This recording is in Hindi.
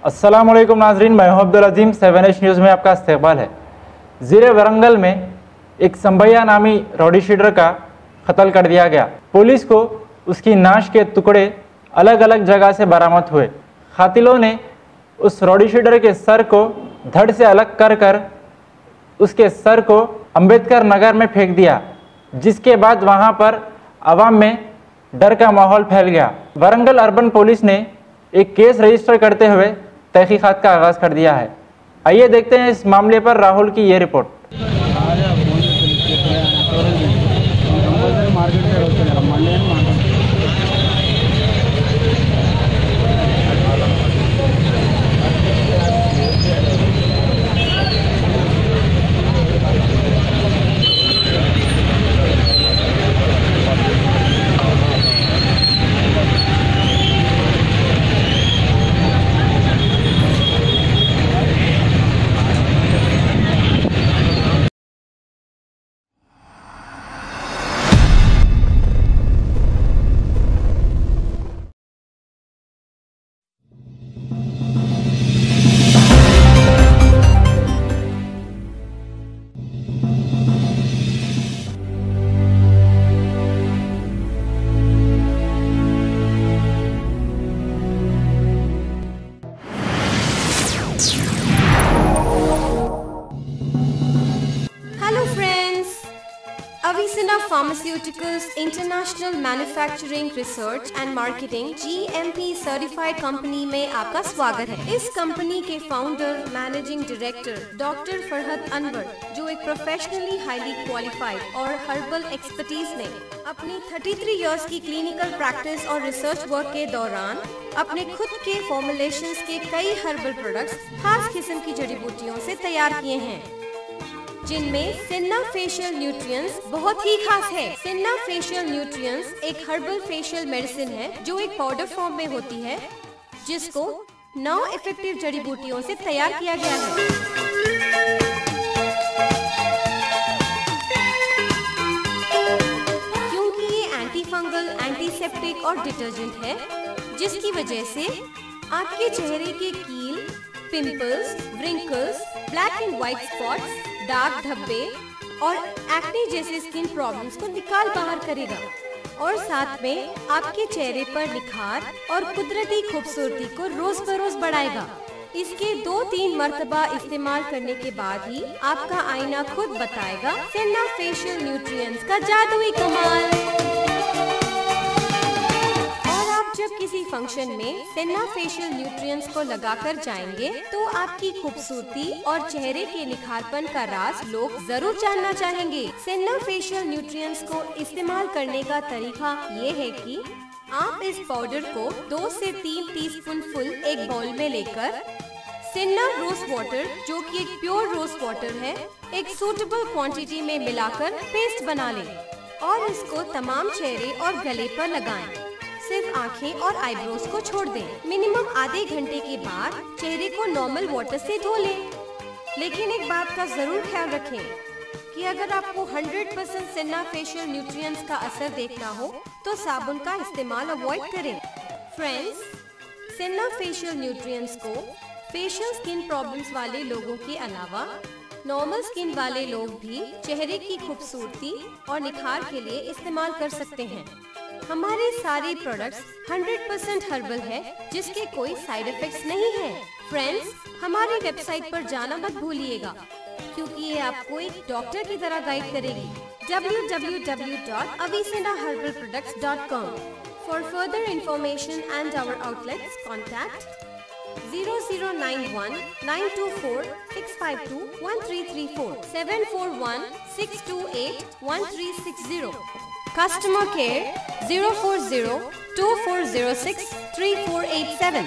अस्सलामुअलैकुम नाजरीन, मैं हूं अब्दुल अजीम। 7H न्यूज़ में आपका इस्तकबाल है। ज़िले वरंगल में एक संभैया नामी रॉडी शीटर का कत्ल कर दिया गया। पुलिस को उसकी नाश के टुकड़े अलग अलग जगह से बरामद हुए। कातिलों ने उस रॉडी शीटर के सर को धड़ से अलग कर कर उसके सर को अंबेडकर नगर में फेंक दिया, जिसके बाद वहां पर आवाम में डर का माहौल फैल गया। वरंगल अर्बन पुलिस ने एक केस रजिस्टर करते हुए तहकीकात का आगाज़ कर दिया है। आइए देखते हैं इस मामले पर राहुल की ये report. Avicenna Pharmaceuticals International Manufacturing Research and Marketing GMP certified company में आपका स्वागत है। इस कंपनी के founder managing director doctor Farhat Anwar, जो एक प्रोफेशनली हाईली क्वालिफाइड और हर्बल एक्सपर्टीज ने अपनी 33 इयर्स की क्लिनिकल प्रैक्टिस और रिसर्च वर्क के दौरान अपने खुद के फॉर्मुलेशंस के कई हर्बल प्रोडक्ट्स खास किस्म की जड़ी बूटियों से तैयार किए हैं, जिनमें सिन्ना फेशियल न्यूट्रिएंट्स बहुत ही खास है। सिन्ना फेशियल न्यूट्रिएंट्स एक हर्बल फेशियल मेडिसिन है जो एक पाउडर फॉर्म में होती है, जिसको 9 इफेक्टिव जड़ी बूटियों से तैयार किया गया है। क्योंकि ये एंटी फंगल, एंटीसेप्टिक और डिटर्जेंट है, जिसकी वजह से आपके चेहरे के कील, pimples, wrinkles, black and white spots, dark धब्बे और एक्ने जैसे स्किन प्रॉब्लम्स को निकाल बाहर करेगा और साथ में आपके चेहरे पर निखार और कुदरती खूबसूरती को रोज बरोज बढ़ाएगा। इसके 2-3 मर्तबा इस्तेमाल करने के बाद ही आपका आईना खुद बताएगा सिन्ना फेशियल न्यूट्रिएंट्स का जादुई कमाल। जब किसी फंक्शन में सिन्ना फेशियल न्यूट्रिएंट्स को लगाकर जाएंगे तो आपकी खूबसूरती और चेहरे के निखारपन का राज लोग जरूर जानना चाहेंगे। सिन्ना फेशियल न्यूट्रिएंट्स को इस्तेमाल करने का तरीका ये है कि आप इस पाउडर को 2 से 3 टीस्पून फुल एक बाउल में लेकर सिन्ना रोज वाटर, जो कि एक प्योर रोज वाटर है, एक सूटेबल क्वांटिटी में मिलाकर पेस्ट बना लें और इसको तमाम चेहरे और गले पर लगाएं। सिर्फ आंखें और आईब्रोज को छोड़ दें। मिनिमम आधे घंटे के बाद चेहरे को नॉर्मल वाटर से धो लें। लेकिन एक बात का जरूर ख्याल रखें कि अगर आपको 100% सिन्ना फेशियल न्यूट्रिएंट्स का असर देखना हो तो साबुन का इस्तेमाल अवॉइड करें। फ्रेंड्स, सिन्ना फेशियल न्यूट्रिएंट्स को फेशियल स्किन प्रॉब्लम्स वाले लोगों के अलावा नॉर्मल स्किन वाले लोग भी चेहरे की खूबसूरती और निखार के लिए इस्तेमाल कर सकते हैं। हमारे सारे प्रोडक्ट्स 100% हर्बल है, जिसके कोई साइड इफेक्ट्स नहीं है। फ्रेंड्स, हमारी वेबसाइट पर जाना मत भूलिएगा, क्योंकि ये आपको एक डॉक्टर की तरह गाइड करेगी। www.avicennaherbalproducts.com। For further information and our outlets, contact 0091 924 652 1334 741 628 1360। Customer care 040 2406 3487।